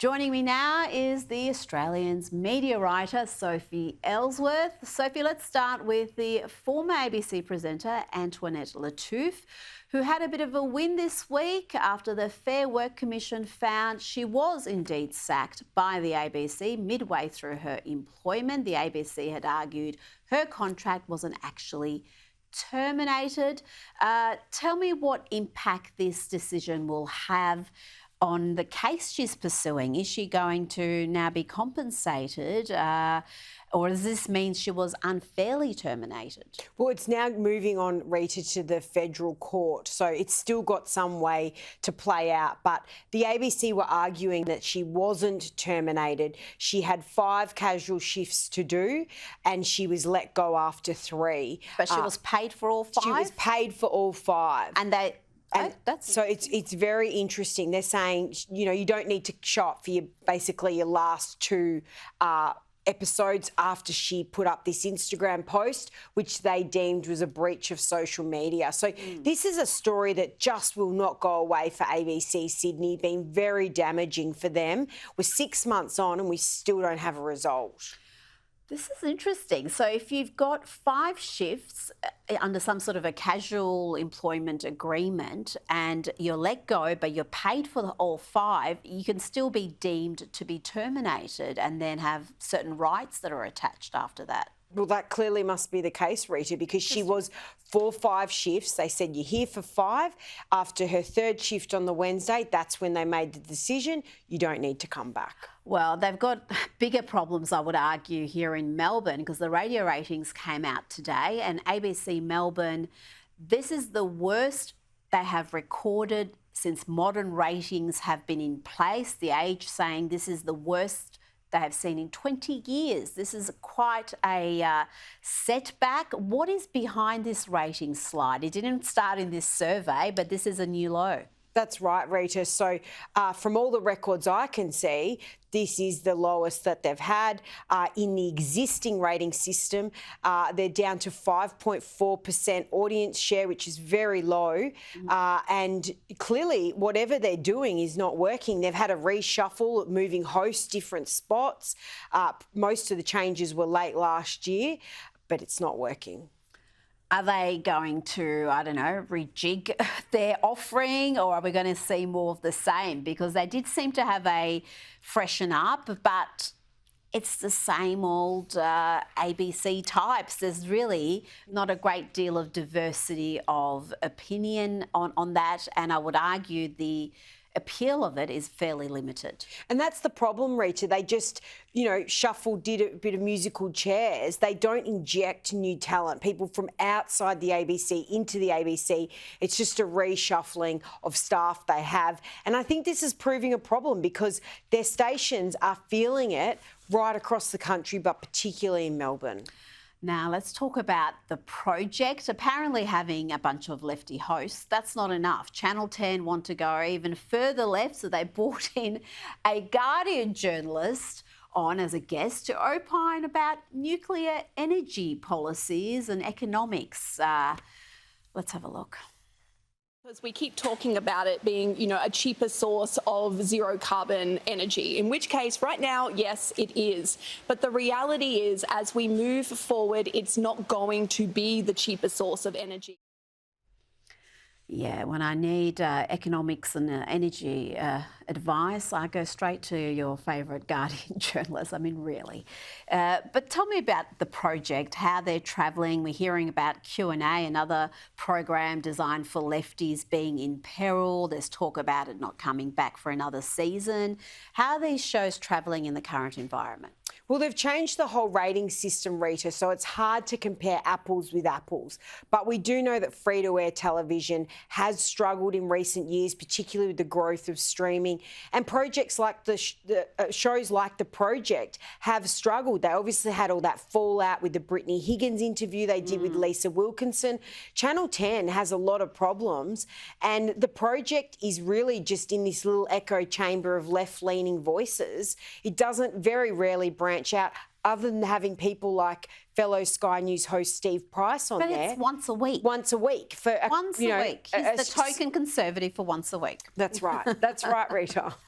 Joining me now is the Australian's media writer, Sophie Elsworth. Sophie, let's start with the former ABC presenter, Antoinette Lattouf, who had a bit of a win this week after the Fair Work Commission found she was indeed sacked by the ABC midway through her employment. The ABC had argued her contract wasn't actually terminated. Tell me what impact this decision will have on the case she's pursuing. Is she going to now be compensated or does this mean she was unfairly terminated? Well, it's now moving on, Rita, to the federal court, so it's still got some way to play out. But the ABC were arguing that she wasn't terminated. She had 5 casual shifts to do and she was let go after 3. But she was paid for all 5? She was paid for all 5. And they... So it's very interesting. They're saying, you know, you don't need to show up for your last 2 episodes after she put up this Instagram post, which they deemed was a breach of social media. So this is a story that just will not go away for ABC Sydney, being very damaging for them. We're 6 months on and we still don't have a result. This is interesting. So if you've got 5 shifts under some sort of a casual employment agreement and you're let go but you're paid for all 5, you can still be deemed to be terminated and then have certain rights that are attached after that. Well, that clearly must be the case, Rita, because she was for 5 shifts. They said you're here for 5. After her 3rd shift on the Wednesday, that's when they made the decision. You don't need to come back. Well, they've got bigger problems, I would argue, here in Melbourne because the radio ratings came out today and ABC Melbourne, this is the worst they have recorded since modern ratings have been in place. The Age saying this is the worst they have seen in 20 years. This is quite a setback. What is behind this rating slide? It didn't start in this survey, but this is a new low. That's right, Rita. So from all the records I can see, this is the lowest that they've had in the existing rating system. They're down to 5.4% audience share, which is very low. And clearly, whatever they're doing is not working. They've had a reshuffle, moving hosts, different spots. Most of the changes were late last year, but it's not working. Are they going to, I don't know, rejig their offering or are we going to see more of the same? Because they did seem to have a freshen up, but it's the same old ABC types. There's really not a great deal of diversity of opinion on that, and I would argue the appeal of it is fairly limited. And that's the problem, Rita. They just, you know, did a bit of musical chairs. They don't inject new talent, people from outside the ABC into the ABC. It's just a reshuffling of staff they have. And I think this is proving a problem because their stations are feeling it right across the country, but particularly in Melbourne. Now, let's talk about the project. Apparently having a bunch of lefty hosts, that's not enough. Channel 10 want to go even further left, so they brought in a Guardian journalist on as a guest to opine about nuclear energy policies and economics. Let's have a look. Because we keep talking about it being, you know, a cheaper source of zero carbon energy, in which case right now, yes, it is. But the reality is as we move forward, it's not going to be the cheaper source of energy. Yeah, when I need economics and energy advice, I go straight to your favourite Guardian journalist. I mean, really. But tell me about the project, how they're travelling. We're hearing about Q&A, another program designed for lefties being in peril. There's talk about it not coming back for another season. How are these shows travelling in the current environment? Well, they've changed the whole rating system, Rita, so it's hard to compare apples with apples. But we do know that free-to-air television has struggled in recent years, particularly with the growth of streaming. And projects like shows like The Project have struggled. They obviously had all that fallout with the Brittany Higgins interview they did with Lisa Wilkinson. Channel 10 has a lot of problems, and The Project is really just in this little echo chamber of left-leaning voices. It doesn't very rarely branch out, other than having people like fellow Sky News host Steve Price on there. But it's once a week. Once a week. Once a week. He's the token conservative for once a week. That's right. That's right, Rita.